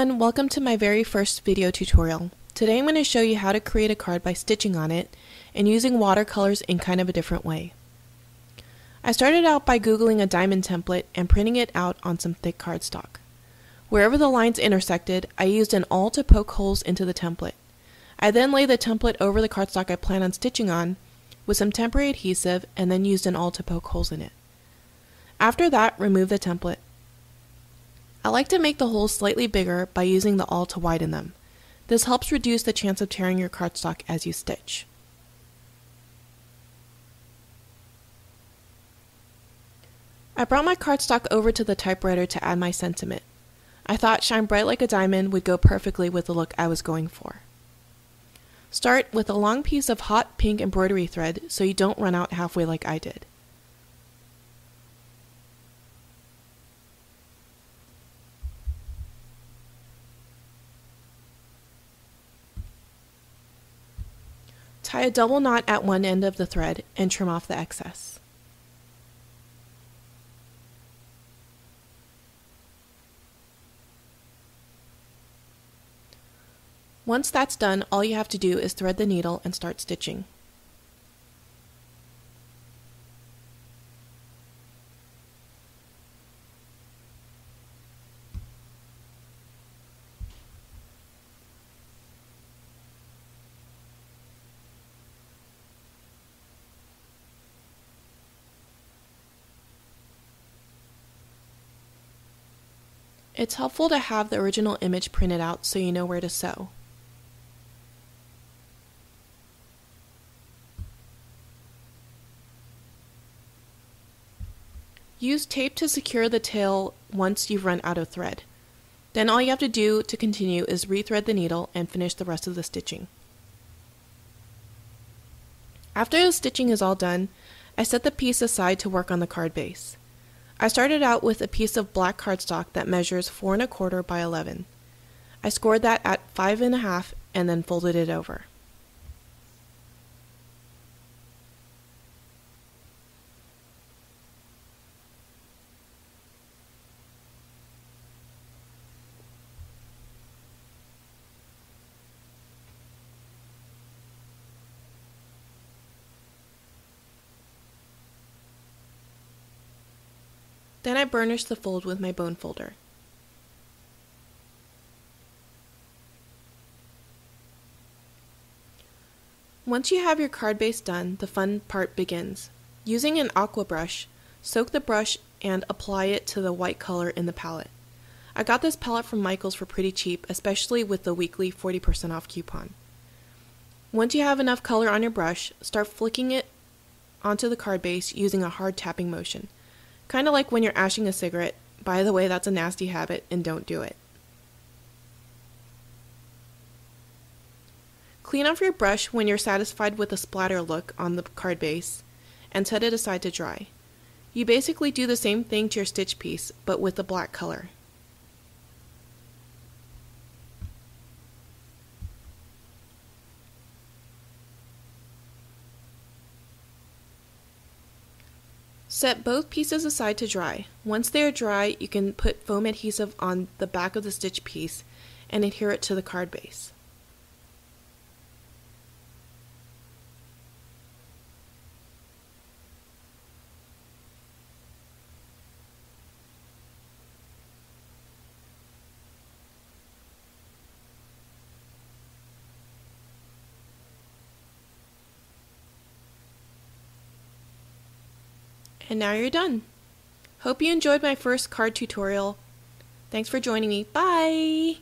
everyone, welcome to my very first video tutorial. Today I'm going to show you how to create a card by stitching on it and using watercolors in kind of a different way. I started out by googling a diamond template and printing it out on some thick cardstock. Wherever the lines intersected, I used an awl to poke holes into the template. I then laid the template over the cardstock I plan on stitching on with some temporary adhesive and then used an awl to poke holes in it. After that, remove the template. I like to make the holes slightly bigger by using the awl to widen them. This helps reduce the chance of tearing your cardstock as you stitch. I brought my cardstock over to the typewriter to add my sentiment. I thought "Shine Bright Like a Diamond" would go perfectly with the look I was going for. Start with a long piece of hot pink embroidery thread so you don't run out halfway like I did. Tie a double knot at one end of the thread and trim off the excess. Once that's done, all you have to do is thread the needle and start stitching. It's helpful to have the original image printed out so you know where to sew. Use tape to secure the tail once you've run out of thread. Then all you have to do to continue is rethread the needle and finish the rest of the stitching. After the stitching is all done, I set the piece aside to work on the card base. I started out with a piece of black cardstock that measures 4 1/4 by 11. I scored that at 5 1/2 and then folded it over. Then I burnished the fold with my bone folder. Once you have your card base done, the fun part begins. Using an aqua brush, soak the brush and apply it to the white color in the palette. I got this palette from Michael's for pretty cheap, especially with the weekly 40% off coupon. Once you have enough color on your brush, start flicking it onto the card base using a hard tapping motion. Kind of like when you're ashing a cigarette. By the way, that's a nasty habit and don't do it. Clean off your brush when you're satisfied with the splatter look on the card base and set it aside to dry. You basically do the same thing to your stitch piece, but with the black color. Set both pieces aside to dry. Once they are dry, you can put foam adhesive on the back of the stitch piece and adhere it to the card base. And now you're done. Hope you enjoyed my first card tutorial. Thanks for joining me. Bye!